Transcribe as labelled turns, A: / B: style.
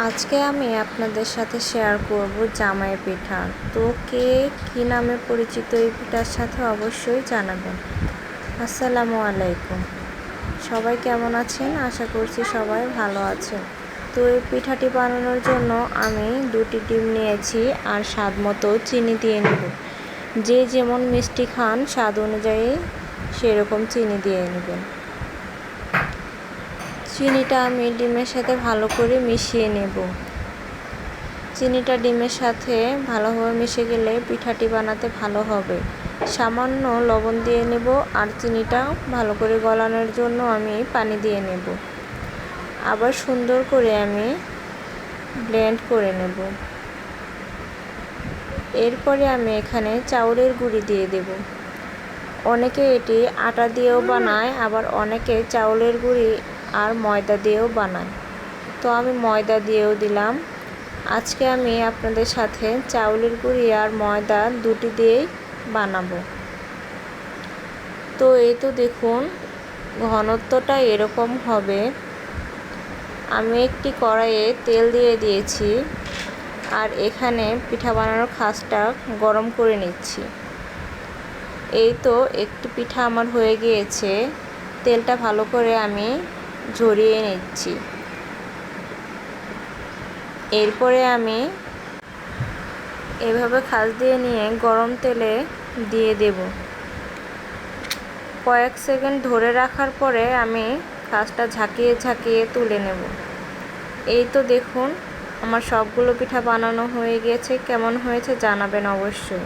A: আজকে আমি আপনাদের সাথে শেয়ার করব জামাই পিঠা। তো কে কী নামে পরিচিত এই পিঠার সাথে অবশ্যই জানাবেন। আসসালামু আলাইকুম, সবাই কেমন আছেন? আশা করছি সবাই ভালো আছেন। তো এই পিঠাটি বানানোর জন্য আমি 2টি ডিম নিয়েছি আর স্বাদ মতো চিনি দিয়ে নেব। যে যেমন মিষ্টি খান স্বাদ অনুযায়ী সেরকম চিনি দিয়ে নেবেন। চিনিটা আমি ডিমের সাথে ভালো করে মিশিয়ে নেব। চিনিটা ডিমের সাথে ভালোভাবে মিশে গেলে পিঠাটি বানাতে ভালো হবে। সামান্য লবণ দিয়ে নেব আর চিনিটা ভালো করে গলানোর জন্য আমি পানি দিয়ে নেব। আবার সুন্দর করে আমি ব্লেন্ড করে নেব। এরপরে আমি এখানে চাউলের গুঁড়ি দিয়ে দেব। অনেকে এটি আটা দিয়েও বানায়, আবার অনেকে চাউলের গুঁড়ি আর ময়দা দিয়েও বানায়। তো আমি ময়দা দিয়েও দিলাম। আজকে আমি আপনাদের সাথে চাউলের গুঁড়ি আর ময়দা দুটি দিয়েই বানাবো। তো এই তো দেখুন ঘনত্বটা এরকম হবে। আমি একটি কড়াইয়ে তেল দিয়ে দিয়েছি আর এখানে পিঠা বানানোর খাসটা গরম করে নিচ্ছি। এই তো একটি পিঠা আমার হয়ে গিয়েছে। তেলটা ভালো করে আমি ঝরিয়ে নিচ্ছি। এরপরে আমি এভাবে খাস দিয়ে নিয়ে গরম তেলে দিয়ে দেব। কয়েক সেকেন্ড ধরে রাখার পরে আমি খাসটা ঝাঁকিয়ে ঝাঁকিয়ে তুলে নেব। এই তো দেখুন আমার সবগুলো পিঠা বানানো হয়ে গিয়েছে। কেমন হয়েছে জানাবেন অবশ্যই।